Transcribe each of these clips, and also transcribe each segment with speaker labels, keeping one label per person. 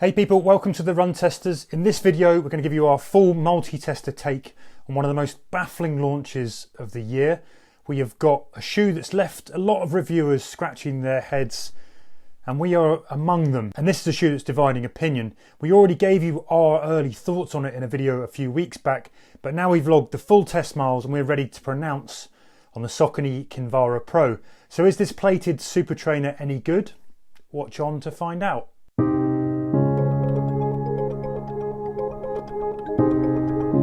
Speaker 1: Hey people, welcome to the Run Testers. In this video, we're going to give you our full multi-tester take on one of the most baffling launches of the year. We have got a shoe that's left a lot of reviewers scratching their heads, and we are among them. And this is a shoe that's dividing opinion. We already gave you our early thoughts on it in a video a few weeks back, but now we've logged the full test miles and we're ready to pronounce on the Saucony Kinvara Pro. So is this plated super trainer any good? Watch on to find out.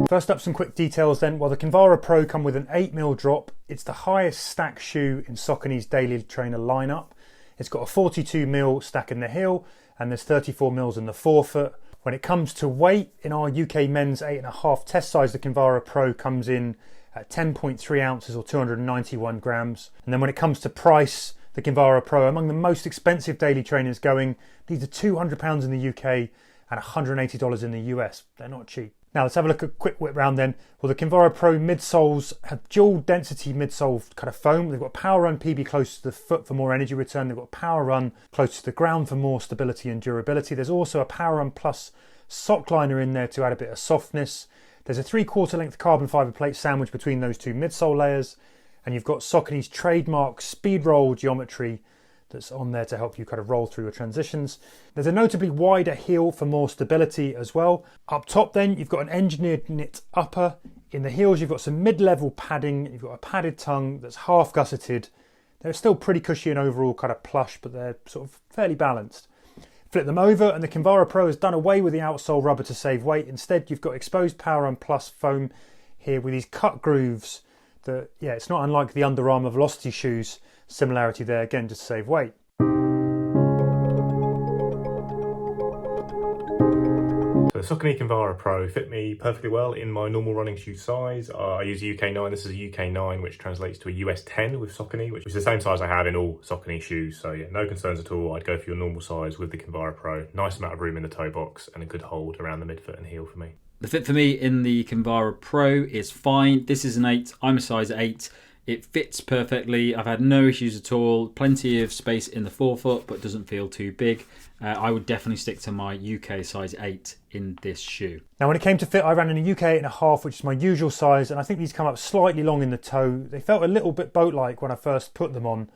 Speaker 1: First up, some quick details then. Well, the Kinvara Pro come with an 8mm drop. It's the highest stack shoe in Saucony's daily trainer lineup. It's got a 42mm stack in the heel and there's 34mm in the forefoot. When it comes to weight, in our UK men's 8.5 test size, the Kinvara Pro comes in at 10.3 ounces or 291 grams. And then when it comes to price, the Kinvara Pro, among the most expensive daily trainers going, these are £200 in the UK and $180 in the US. They're not cheap. Now let's have a look at a quick whip round then. Well, the Kinvara Pro midsoles have dual density midsole kind of foam. They've got Power Run PB close to the foot for more energy return. They've got Power Run close to the ground for more stability and durability. There's also a Power Run Plus sock liner in there to add a bit of softness. There's a 3/4 length carbon fibre plate sandwiched between those two midsole layers. And you've got Saucony's trademark speed roll geometry that's on there to help you kind of roll through your transitions. There's a notably wider heel for more stability as well. Up top then, you've got an engineered knit upper. In the heels, you've got some mid-level padding. You've got a padded tongue that's half gusseted. They're still pretty cushy and overall kind of plush, but they're sort of fairly balanced. Flip them over and the Kinvara Pro has done away with the outsole rubber to save weight. Instead, you've got exposed Power Run Plus foam here with these cut grooves that, yeah, it's not unlike the Under Armour Velocity shoes. Similarity there, again, just to save weight.
Speaker 2: So the Saucony Kinvara Pro fit me perfectly well in my normal running shoe size. I use a UK 9, this is a UK 9 which translates to a US 10 with Saucony, which is the same size I have in all Saucony shoes. So yeah, no concerns at all. I'd go for your normal size with the Kinvara Pro. Nice amount of room in the toe box and a good hold around the midfoot and heel for me.
Speaker 3: The fit for me in the Kinvara Pro is fine. This is an 8, I'm a size 8. It fits perfectly. I've had no issues at all. Plenty of space in the forefoot, but doesn't feel too big. I would definitely stick to my UK size 8 in this shoe.
Speaker 1: Now when it came to fit, I ran in a UK 8.5, which is my usual size, and I think these come up slightly long in the toe. They felt a little bit boat-like when I first put them on,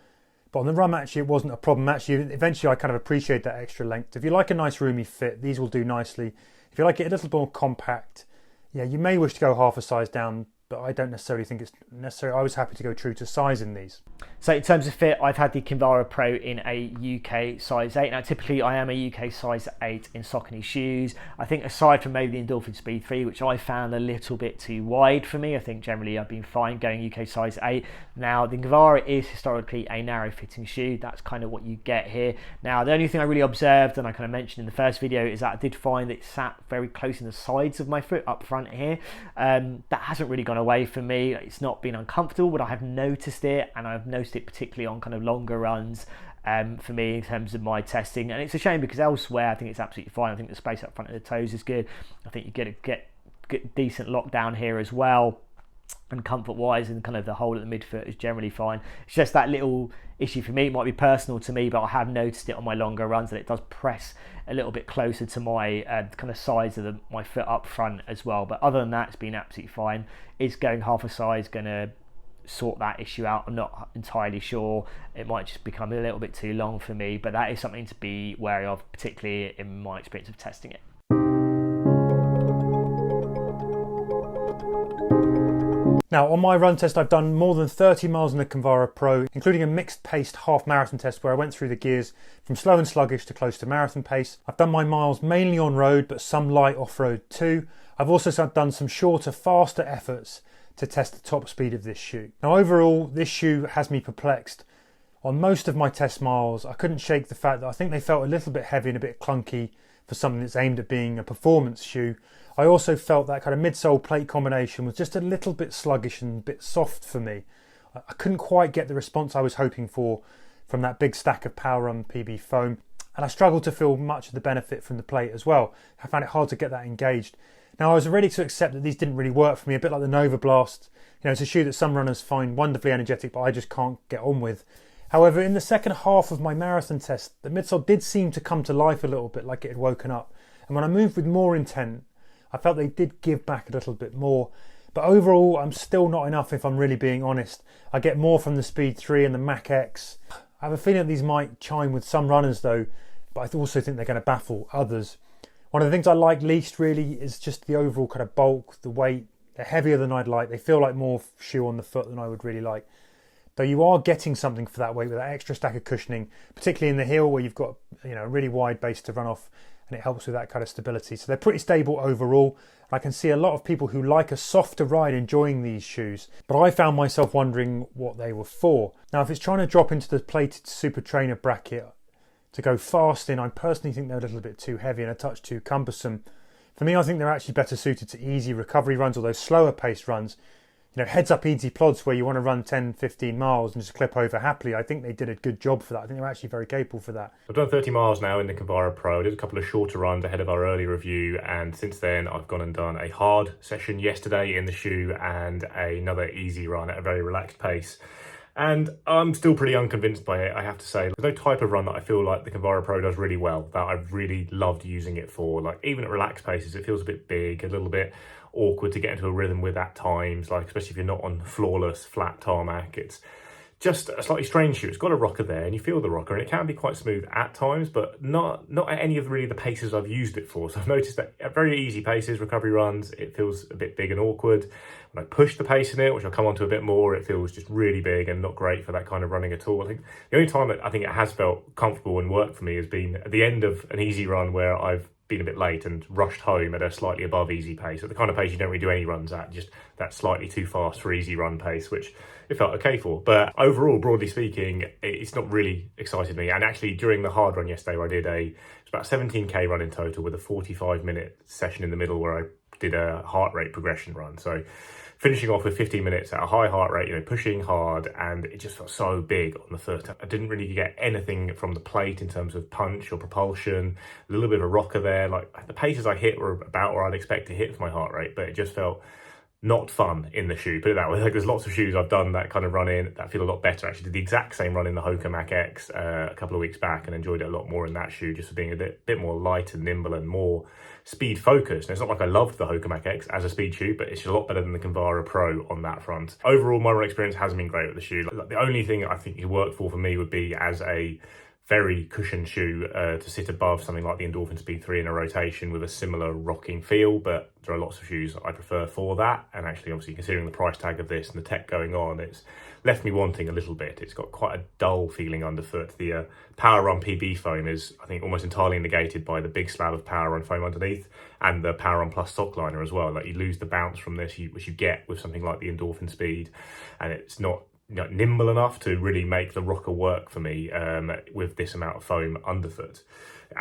Speaker 1: but on the run actually it wasn't a problem. Actually, eventually I kind of appreciate that extra length. If you like a nice roomy fit, these will do nicely. If you like it a little more compact, yeah, you may wish to go half a size down, but I don't necessarily think it's necessary. I was happy to go true to size in these.
Speaker 4: So in terms of fit, I've had the Kinvara Pro in a UK size 8. Now typically I am a UK size 8 in Saucony shoes. I think aside from maybe the Endorphin Speed 3, which I found a little bit too wide for me, I think generally I've been fine going UK size 8. Now the Kinvara is historically a narrow fitting shoe. That's kind of what you get here. Now the only thing I really observed, and I kind of mentioned in the first video, is that I did find it sat very close in the sides of my foot up front here. That hasn't really gone away for me. It's not been uncomfortable, but I have noticed it, and I've noticed it particularly on kind of longer runs for me in terms of my testing. And it's a shame because elsewhere I think it's absolutely fine. I think the space up front of the toes is good. I think you get decent lockdown here as well, and comfort wise, and kind of the hole at the midfoot is generally fine. It's just that little issue for me. It might be personal to me, but I have noticed it on my longer runs that it does press a little bit closer to my kind of size of my foot up front as well. But other than that, it's been absolutely fine. Is going half a size going to sort that issue out? I'm not entirely sure. It might just become a little bit too long for me, but that is something to be wary of, particularly in my experience of testing it.
Speaker 1: Now on my run test, I've done more than 30 miles in the Kinvara Pro, including a mixed paced half marathon test where I went through the gears from slow and sluggish to close to marathon pace. I've done my miles mainly on road, but some light off-road too. I've also done some shorter, faster efforts to test the top speed of this shoe. Now overall, this shoe has me perplexed. On most of my test miles, I couldn't shake the fact that I think they felt a little bit heavy and a bit clunky for something that's aimed at being a performance shoe. I also felt that kind of midsole plate combination was just a little bit sluggish and a bit soft for me. I couldn't quite get the response I was hoping for from that big stack of Power Run PB foam, and I struggled to feel much of the benefit from the plate as well. I found it hard to get that engaged. Now I was ready to accept that these didn't really work for me, a bit like the Nova Blast. You know, it's a shoe that some runners find wonderfully energetic, but I just can't get on with. However, in the second half of my marathon test, the midsole did seem to come to life a little bit, like it had woken up. And when I moved with more intent, I felt they did give back a little bit more. But overall, I'm still not enough if I'm really being honest. I get more from the Speed 3 and the Mach X. I have a feeling that these might chime with some runners though, but I also think they're going to baffle others. One of the things I like least really is just the overall kind of bulk, the weight. They're heavier than I'd like. They feel like more shoe on the foot than I would really like. Though you are getting something for that weight with that extra stack of cushioning, particularly in the heel where you've got a really wide base to run off, and it helps with that kind of stability. So they're pretty stable overall. I can see a lot of people who like a softer ride enjoying these shoes, but I found myself wondering what they were for. Now, if it's trying to drop into the plated super trainer bracket to go fast in, I personally think they're a little bit too heavy and a touch too cumbersome. For me, I think they're actually better suited to easy recovery runs or those slower paced runs. Heads up easy plods where you want to run 10, 15 miles and just clip over happily. I think they did a good job for that. I think they're actually very capable for that.
Speaker 2: I've done 30 miles now in the Kinvara Pro. I did a couple of shorter runs ahead of our early review, and since then I've gone and done a hard session yesterday in the shoe and another easy run at a very relaxed pace. And I'm still pretty unconvinced by it, I have to say. There's no type of run that I feel like the Kinvara Pro does really well, that I've really loved using it for. Like, even at relaxed paces, it feels a bit big, a little bit awkward to get into a rhythm with at times, like especially if you're not on flawless, flat tarmac. It's just a slightly strange shoe. It's got a rocker there, and you feel the rocker, and it can be quite smooth at times, but not at any of really the paces I've used it for. So I've noticed that at very easy paces, recovery runs, it feels a bit big and awkward. When I push the pace in it, which I'll come on to a bit more, it feels just really big and not great for that kind of running at all. I think the only time that I think it has felt comfortable and worked for me has been at the end of an easy run where I've been a bit late and rushed home at a slightly above easy pace, at the kind of pace you don't really do any runs at, just that slightly too fast for easy run pace, which it felt okay for. But overall, broadly speaking, it's not really excited me. And actually, during the hard run yesterday, where I did it's about 17k run in total with a 45-minute session in the middle where I did a heart rate progression run. So finishing off with 15 minutes at a high heart rate, pushing hard, and it just felt so big on the first. I didn't really get anything from the plate in terms of punch or propulsion, a little bit of a rocker there. Like, the paces I hit were about where I'd expect to hit for my heart rate, but it just felt not fun in the shoe, put it that way. Like, there's lots of shoes I've done that kind of run in that feel a lot better. I actually did the exact same run in the Hoka Mach X a couple of weeks back and enjoyed it a lot more in that shoe, just for being a bit more light and nimble and more speed focused. And it's not like I loved the Hoka Mach X as a speed shoe, but it's a lot better than the Kinvara Pro on that front. Overall, my run experience hasn't been great with the shoe. Like, the only thing I think it worked for me would be as a very cushioned shoe to sit above something like the Endorphin Speed 3 in a rotation with a similar rocking feel, but there are lots of shoes I prefer for that. And actually, obviously, considering the price tag of this and the tech going on, it's left me wanting a little bit. It's got quite a dull feeling underfoot. The Power Run PB foam is, I think, almost entirely negated by the big slab of Power Run foam underneath, and the Power Run Plus sock liner as well. Like, you lose the bounce from this, which you get with something like the Endorphin Speed, and it's not nimble enough to really make the rocker work for me with this amount of foam underfoot.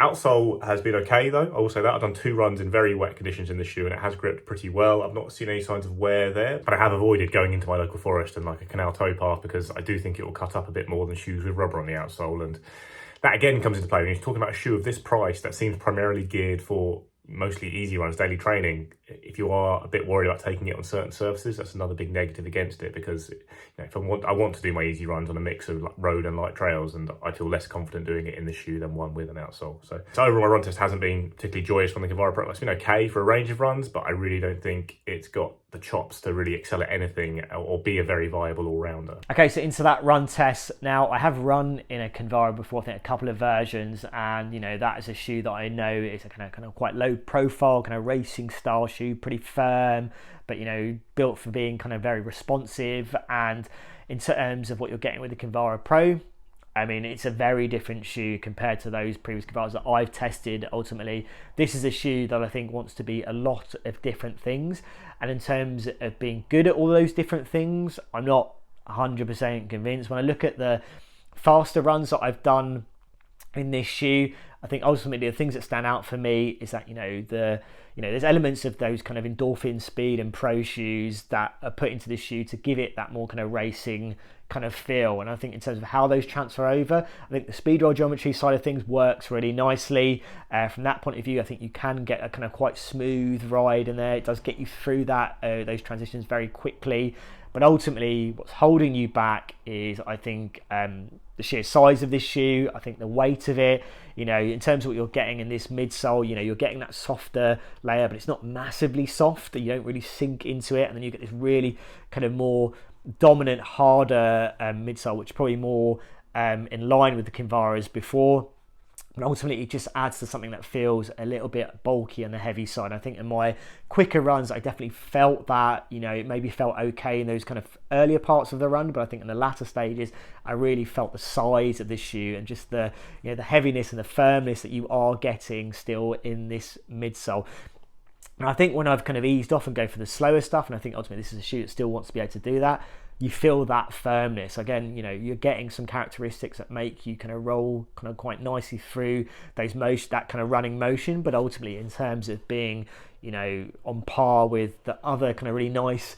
Speaker 2: Outsole has been okay though, I will say that. I've done 2 runs in very wet conditions in the shoe and it has gripped pretty well. I've not seen any signs of wear there, but I have avoided going into my local forest and like a canal towpath because I do think it will cut up a bit more than shoes with rubber on the outsole. And that again comes into play when you're talking about a shoe of this price that seems primarily geared for mostly easy runs, daily training. If you are a bit worried about taking it on certain surfaces, that's another big negative against it, because if I want to do my easy runs on a mix of road and light trails, and I feel less confident doing it in the shoe than one with an outsole. So overall, my run test hasn't been particularly joyous from the Kinvara Pro. It's been okay for a range of runs, but I really don't think it's got the chops to really excel at anything or be a very viable all-rounder.
Speaker 4: Okay, so into that run test. Now, I have run in a Kinvara before, I think a couple of versions, and that is a shoe that I know is a kind of quite low profile, kind of racing style shoe, pretty firm, but built for being kind of very responsive. And in terms of what you're getting with the Kinvara Pro, I mean, it's a very different shoe compared to those previous Kinvaras that I've tested. Ultimately, this is a shoe that I think wants to be a lot of different things. And in terms of being good at all those different things, I'm not 100% convinced. When I look at the faster runs that I've done in this shoe, I think ultimately the things that stand out for me is that there's elements of those kind of Endorphin Speed and Pro shoes that are put into this shoe to give it that more kind of racing kind of feel. And I think in terms of how those transfer over, I think the speed roll geometry side of things works really nicely. From that point of view, I think you can get a kind of quite smooth ride in there. It does get you through that those transitions very quickly. But ultimately, what's holding you back is, I think, the sheer size of this shoe. I think the weight of it, in terms of what you're getting in this midsole, you're getting that softer layer, but it's not massively soft. You don't really sink into it, and then you get this really kind of more dominant, harder midsole, which is probably more in line with the Kinvaras before. And ultimately, it just adds to something that feels a little bit bulky on the heavy side. I think in my quicker runs, I definitely felt that, it maybe felt okay in those kind of earlier parts of the run, but I think in the latter stages, I really felt the size of this shoe and just the, the heaviness and the firmness that you are getting still in this midsole. And I think when I've kind of eased off and go for the slower stuff, and I think ultimately this is a shoe that still wants to be able to do that, you feel that firmness. Again, you're getting some characteristics that make you kind of roll kind of quite nicely through that kind of running motion, but ultimately in terms of being, on par with the other kind of really nice,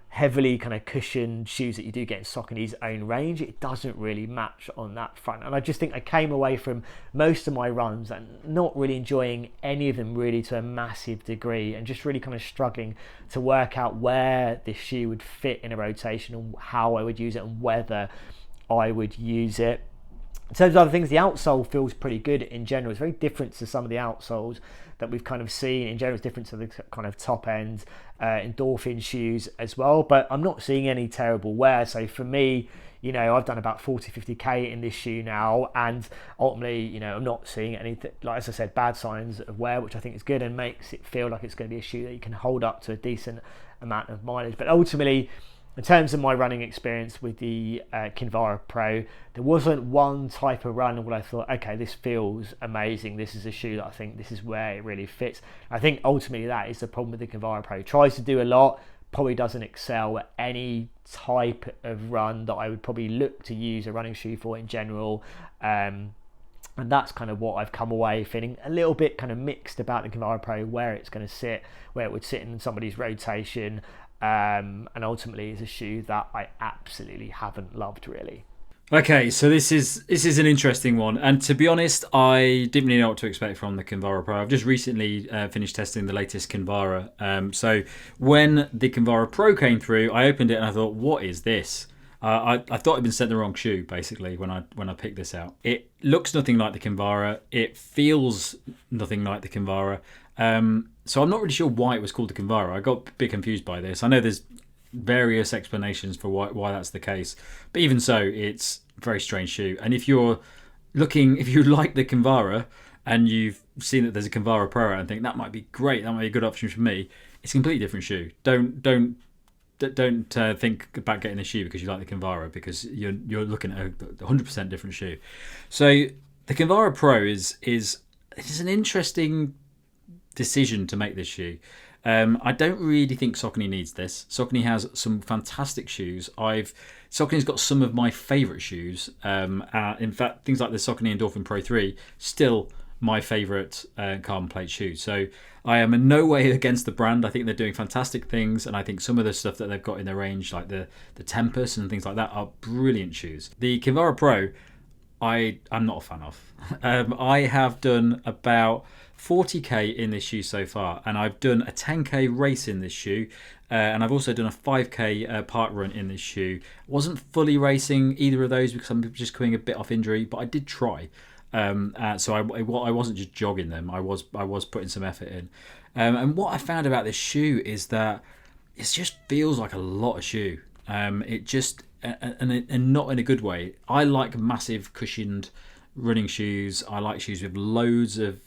Speaker 4: heavily kind of cushioned shoes that you do get in Saucony's own range, it doesn't really match on that front. And I just think I came away from most of my runs and not really enjoying any of them really to a massive degree, and just really kind of struggling to work out where this shoe would fit in a rotation and how I would use it and whether I would use it. In terms of other things, the outsole feels pretty good in general. It's very different to some of the outsoles that we've kind of seen. In general, it's different to the kind of top end endorphin shoes as well, but I'm not seeing any terrible wear. So for me, I've done about 40-50k in this shoe now, and ultimately, I'm not seeing anything, like as I said, bad signs of wear, which I think is good and makes it feel like it's going to be a shoe that you can hold up to a decent amount of mileage. But ultimately, in terms of my running experience with the Kinvara Pro, there wasn't one type of run where I thought, okay, this feels amazing. This is a shoe that I think this is where it really fits. I think ultimately that is the problem with the Kinvara Pro. It tries to do a lot, probably doesn't excel at any type of run that I would probably look to use a running shoe for in general. And that's kind of what I've come away feeling a little bit kind of mixed about the Kinvara Pro, where it's going to sit, where it would sit in somebody's rotation. And ultimately is a shoe that I absolutely haven't loved really.
Speaker 3: Okay, so this is an interesting one, and to be honest, I didn't really know what to expect from the Kinvara Pro. I've just recently finished testing the latest Kinvara. So when the Kinvara Pro came through, I opened it and I thought, what is this? I thought I'd been sent the wrong shoe basically when I picked this out. It looks nothing like the Kinvara. It feels nothing like the Kinvara. So I'm not really sure why it was called the Kinvara. I got a bit confused by this. I know there's various explanations for why that's the case, but even so, it's a very strange shoe. And if you like the Kinvara and you've seen that there's a Kinvara Pro and think that might be great, that might be a good option for me, it's a completely different shoe. Don't think about getting a shoe because you like the Kinvara, because you're looking at a 100% different shoe. So the Kinvara Pro is an interesting decision to make this shoe. I don't really think Saucony needs this. Saucony has some fantastic shoes. Saucony's got some of my favourite shoes. In fact, things like the Saucony Endorphin Pro 3, still my favourite carbon plate shoe. So I am in no way against the brand. I think they're doing fantastic things, and I think some of the stuff that they've got in their range, like the Tempest and things like that, are brilliant shoes. The Kinvara Pro, I'm not a fan of. I have done about 40k in this shoe so far, and I've done a 10k race in this shoe, and I've also done a 5k park run in this shoe. Wasn't fully racing either of those because I'm just coming a bit off injury, but I did try. So I wasn't just jogging them. I was putting some effort in. And what I found about this shoe is that it just feels like a lot of shoe. It just and not in a good way. I like massive cushioned running shoes. I like shoes with loads of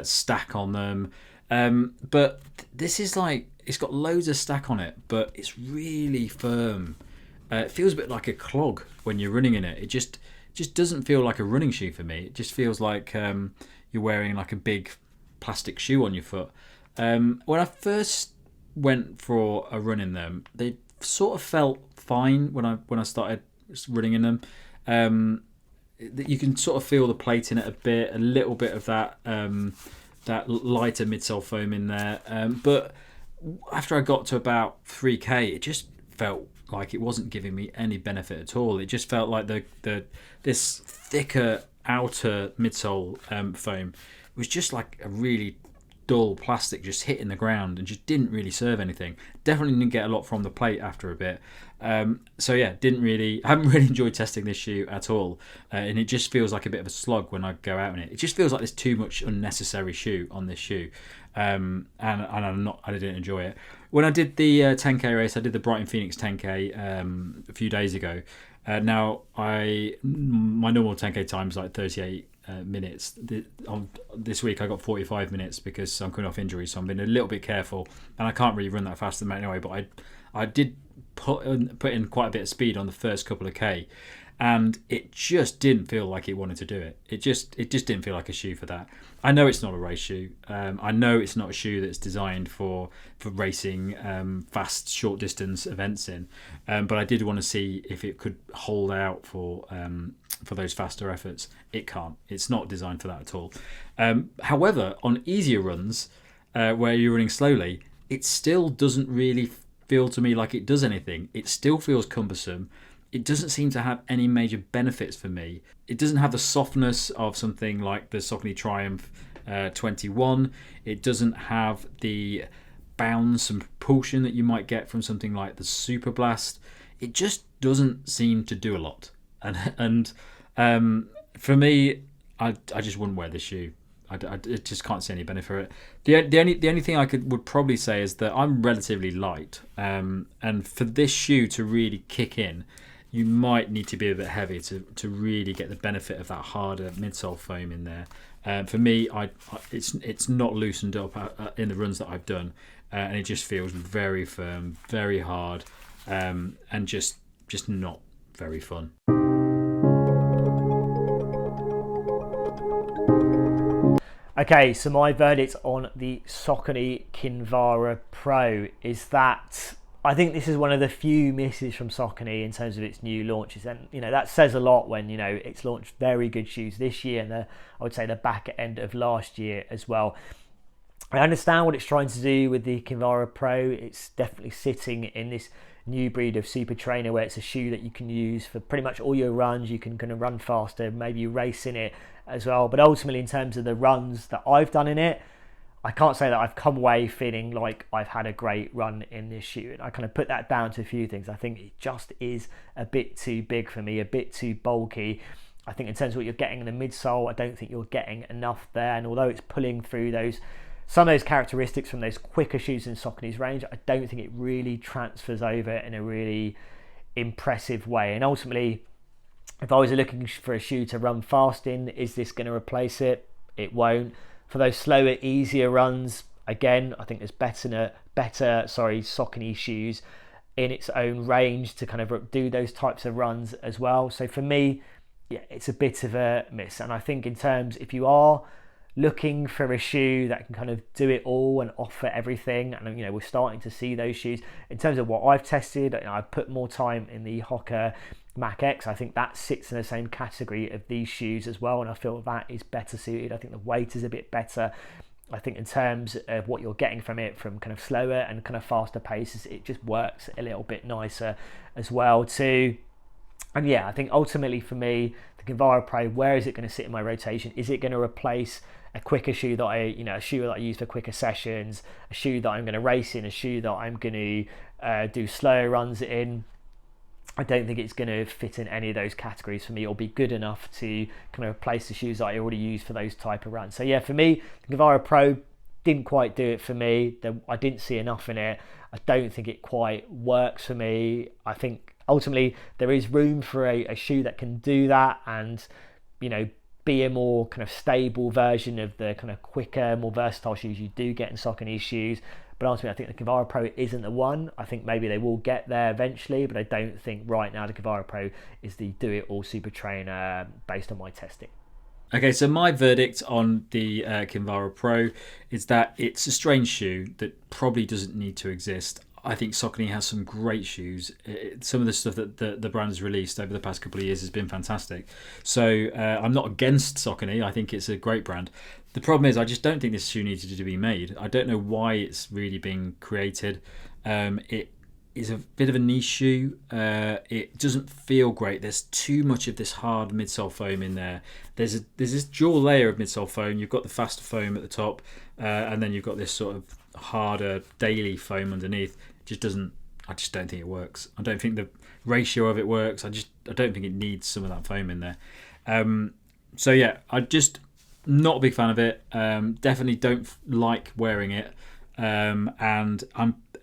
Speaker 3: stack on them. But this is like, it's got loads of stack on it, but it's really firm. It feels a bit like a clog when you're running in it. It just doesn't feel like a running shoe for me. It just feels like you're wearing like a big plastic shoe on your foot. When I first went for a run in them, they sort of felt fine when I started running in them. You can sort of feel the plate in it a little bit of that lighter midsole foam in there. But after I got to about 3k, it just felt like it wasn't giving me any benefit at all. It just felt like this thicker outer midsole foam was just like a really dull plastic just hitting the ground and just didn't really serve anything. Definitely didn't get a lot from the plate after a bit. So yeah, haven't really enjoyed testing this shoe at all, and it just feels like a bit of a slog when I go out in it. It just feels like there's too much unnecessary shoe on this shoe, and I didn't enjoy it. When I did the 10k race, I did the Brighton Phoenix 10k a few days ago. Now my normal 10k time is like 38 minutes. This week I got 45 minutes because I'm coming off injury, so I'm being a little bit careful, and I can't really run that fast anyway. But I did put in quite a bit of speed on the first couple of k, and it just didn't feel like it wanted to do it. It just didn't feel like a shoe for that. I know it's not a race shoe. I know it's not a shoe that's designed for racing fast short distance events in, but I did want to see if it could hold out for those faster efforts. It can't. It's not designed for that at all. However, on easier runs where you're running slowly, it still doesn't really feel to me like it does anything. It still feels cumbersome. It doesn't seem to have any major benefits for me. It doesn't have the softness of something like the Saucony Triumph 21. It doesn't have the bounce and propulsion that you might get from something like the Super Blast. It just doesn't seem to do a lot. And for me, I just wouldn't wear this shoe. I just can't see any benefit for it. The only thing I would probably say is that I'm relatively light, and for this shoe to really kick in, you might need to be a bit heavy to really get the benefit of that harder midsole foam in there. For me, it's not loosened up in the runs that I've done, and it just feels very firm, very hard, and just not very fun.
Speaker 4: Okay, so my verdict on the Saucony Kinvara Pro is that I think this is one of the few misses from Saucony in terms of its new launches, and that says a lot when it's launched very good shoes this year, and I would say the back end of last year as well. I understand what it's trying to do with the Kinvara Pro. It's definitely sitting in this new breed of super trainer where it's a shoe that you can use for pretty much all your runs. You can kind of run faster, maybe race in it as well. But ultimately, in terms of the runs that I've done in it, I can't say that I've come away feeling like I've had a great run in this shoe. And I kind of put that down to a few things. I think it just is a bit too big for me, a bit too bulky. I think in terms of what you're getting in the midsole, I don't think you're getting enough there. And although it's pulling through some of those characteristics from those quicker shoes in Saucony's range, I don't think it really transfers over in a really impressive way. And ultimately, if I was looking for a shoe to run fast in, is this going to replace it? It won't. For those slower, easier runs, again, I think there's better Saucony shoes in its own range to kind of do those types of runs as well. So for me, yeah, it's a bit of a miss. And I think in terms, if you are looking for a shoe that can kind of do it all and offer everything, and we're starting to see those shoes in terms of what I've tested. I've put more time in the Hoka Mach X. I think that sits in the same category of these shoes as well, and I feel that is better suited. I think the weight is a bit better. I think in terms of what you're getting from it, from kind of slower and kind of faster paces, it just works a little bit nicer as well too. And yeah, I think ultimately for me, the Kinvara Pro, where is it going to sit in my rotation? Is it going to replace a quicker shoe that a shoe that I use for quicker sessions, a shoe that I'm going to race in, a shoe that I'm going to do slower runs in? I don't think it's going to fit in any of those categories for me, or be good enough to kind of replace the shoes that I already use for those type of runs. So yeah, for me, the Kinvara Pro didn't quite do it for me. I didn't see enough in it. I don't think it quite works for me. I think ultimately there is room for a shoe that can do that, and be a more kind of stable version of the kind of quicker, more versatile shoes you do get in Saucony shoes. But ultimately, I think the Kinvara Pro isn't the one. I think maybe they will get there eventually, but I don't think right now the Kinvara Pro is the do-it-all super trainer based on my testing.
Speaker 3: Okay, so my verdict on the Kinvara Pro is that it's a strange shoe that probably doesn't need to exist. I think Saucony has some great shoes. Some of the stuff that the brand has released over the past couple of years has been fantastic. So I'm not against Saucony. I think it's a great brand. The problem is I just don't think this shoe needed to be made. I don't know why it's really being created. It is a bit of a niche shoe. It doesn't feel great. There's too much of this hard midsole foam in there. There's this dual layer of midsole foam. You've got the faster foam at the top, and then you've got this sort of harder daily foam underneath. I just don't think it works. I don't think the ratio of it works. I don't think it needs some of that foam in there. So yeah, I just not a big fan of it. Definitely don't like wearing it. And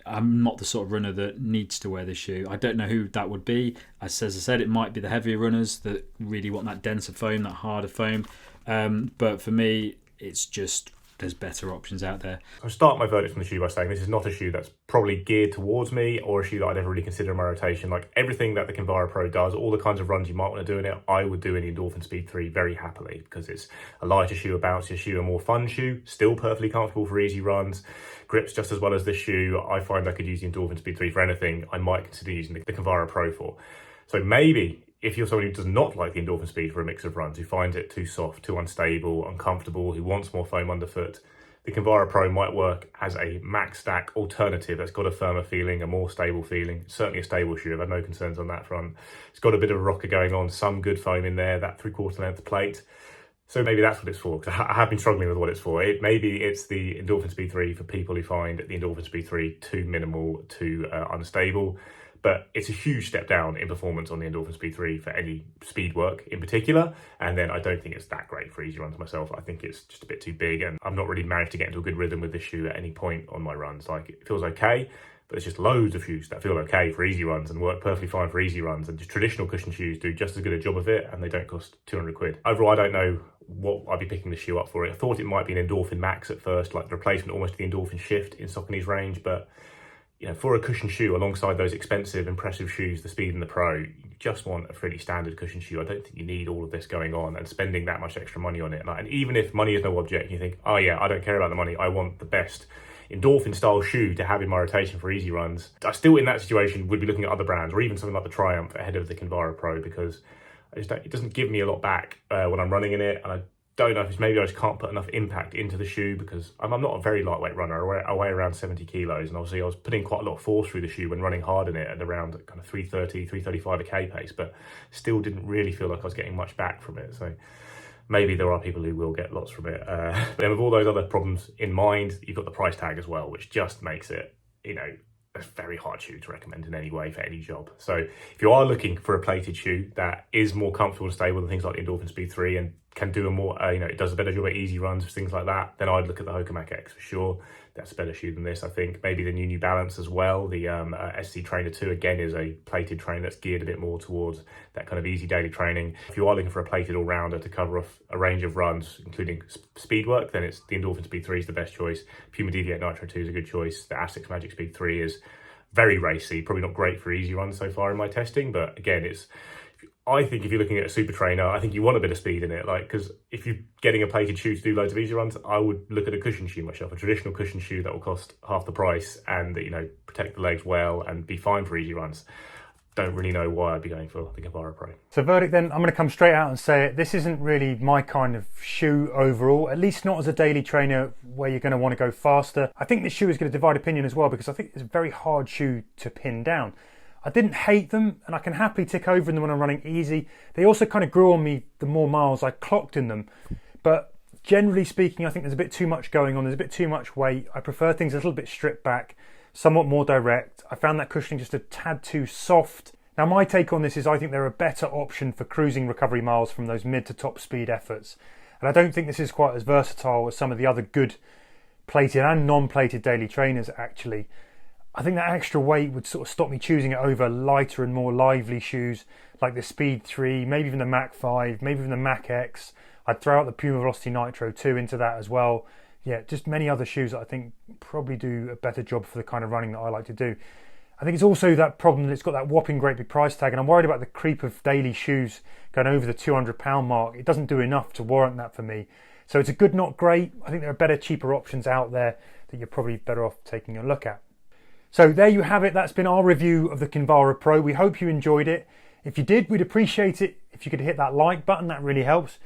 Speaker 3: I'm not the sort of runner that needs to wear this shoe. I don't know who that would be. As I said, it might be the heavier runners that really want that denser foam, that harder foam. But for me, it's just, there's better options out there.
Speaker 2: I'll start my verdict from the shoe by saying this is not a shoe that's probably geared towards me, or a shoe that I'd ever really consider in my rotation. Like everything that the Kinvara Pro does, all the kinds of runs you might want to do in it, I would do in the Endorphin Speed 3 very happily, because it's a lighter shoe, a bouncier shoe, a more fun shoe, still perfectly comfortable for easy runs, grips just as well as this shoe. I find I could use the Endorphin Speed 3 for anything I might consider using the Kinvara Pro for. So maybe if you're someone who does not like the Endorphin Speed for a mix of runs, who finds it too soft, too unstable, uncomfortable, who wants more foam underfoot, the Kinvara Pro might work as a max stack alternative that's got a firmer feeling, a more stable feeling. Certainly a stable shoe. I've had no concerns on that front. It's got a bit of a rocker going on, some good foam in there, that 3/4 length plate. So maybe that's what it's for, because I have been struggling with what it's for. Maybe it's the Endorphin Speed 3 for people who find the Endorphin Speed 3 too minimal, too unstable. But it's a huge step down in performance on the Endorphin Speed 3 for any speed work in particular. And then I don't think it's that great for easy runs myself. I think it's just a bit too big, and I've not really managed to get into a good rhythm with this shoe at any point on my runs. Like, it feels okay, but there's just loads of shoes that feel okay for easy runs and work perfectly fine for easy runs. And just traditional cushion shoes do just as good a job of it, and they don't cost 200 quid. Overall, I don't know what I'd be picking the shoe up for. I thought it might be an Endorphin Max at first, like the replacement almost to the Endorphin Shift in Saucony's range, but you know, for a cushion shoe alongside those expensive, impressive shoes, the Speed and the Pro, you just want a pretty standard cushion shoe. I don't think you need all of this going on and spending that much extra money on it. And even if money is no object, and you think, oh yeah, I don't care about the money, I want the best Endorphin style shoe to have in my rotation for easy runs, I still in that situation would be looking at other brands, or even something like the Triumph ahead of the Kinvara Pro, because it doesn't give me a lot back when I'm running in it. And I don't know if it's maybe I just can't put enough impact into the shoe, because I'm not a very lightweight runner. I weigh around 70 kilos, and obviously I was putting quite a lot of force through the shoe when running hard in it at around kind of 330, 335 a K pace, but still didn't really feel like I was getting much back from it. So maybe there are people who will get lots from it. But then with all those other problems in mind, you've got the price tag as well, which just makes it, you know, a very hard shoe to recommend in any way for any job. So if you are looking for a plated shoe that is more comfortable and stable than things like the Endorphin Speed 3 and can do a more, it does a better job at easy runs, things like that, then I'd look at the Hoka Mach X for sure. That's a better shoe than this, I think. Maybe the New Balance as well. The SC Trainer 2, again, is a plated trainer that's geared a bit more towards that kind of easy daily training. If you are looking for a plated all-rounder to cover off a range of runs, including speed work, then it's the Endorphin Speed 3 is the best choice. Puma Deviate Nitro 2 is a good choice. The Asics Magic Speed 3 is very racy, probably not great for easy runs so far in my testing, but again, I think if you're looking at a super trainer, I think you want a bit of speed in it, because if you're getting a plated shoe to do loads of easy runs, I would look at a cushion shoe myself, a traditional cushion shoe that will cost half the price and, protect the legs well and be fine for easy runs. Don't really know why I'd be going for the Kinvara Pro.
Speaker 1: So verdict then, I'm going to come straight out and say it. This isn't really my kind of shoe overall, at least not as a daily trainer where you're going to want to go faster. I think this shoe is going to divide opinion as well, because I think it's a very hard shoe to pin down. I didn't hate them, and I can happily tick over in them when I'm running easy. They also kind of grew on me the more miles I clocked in them. But generally speaking, I think there's a bit too much going on. There's a bit too much weight. I prefer things a little bit stripped back, somewhat more direct. I found that cushioning just a tad too soft. Now, my take on this is I think they're a better option for cruising recovery miles from those mid to top speed efforts. And I don't think this is quite as versatile as some of the other good plated and non-plated daily trainers, actually. I think that extra weight would sort of stop me choosing it over lighter and more lively shoes like the Speed 3, maybe even the Mach 5, maybe even the Mach X. I'd throw out the Puma Velocity Nitro 2 into that as well. Yeah, just many other shoes that I think probably do a better job for the kind of running that I like to do. I think it's also that problem that it's got that whopping great big price tag, and I'm worried about the creep of daily shoes going over the £200 mark. It doesn't do enough to warrant that for me. So it's a good, not great. I think there are better, cheaper options out there that you're probably better off taking a look at. So there you have it. That's been our review of the Kinvara Pro. We hope you enjoyed it. If you did, we'd appreciate it if you could hit that like button. That really helps.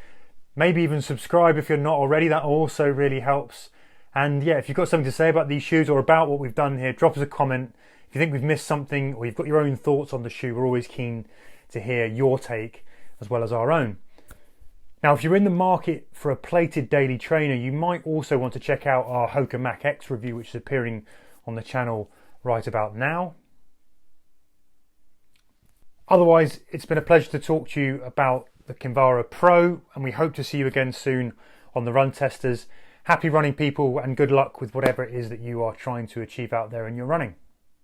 Speaker 1: Maybe even subscribe if you're not already. That also really helps. And yeah, if you've got something to say about these shoes or about what we've done here, drop us a comment If you think we've missed something or you've got your own thoughts on the shoe, we're always keen to hear your take as well as our own. Now, if you're in the market for a plated daily trainer, you might also want to check out our Hoka Mach X review, which is appearing on the channel right about now. Otherwise, it's been a pleasure to talk to you about the Kinvara Pro, and we hope to see you again soon on the Run Testers. Happy running, people, and good luck with whatever it is that you are trying to achieve out there in your running.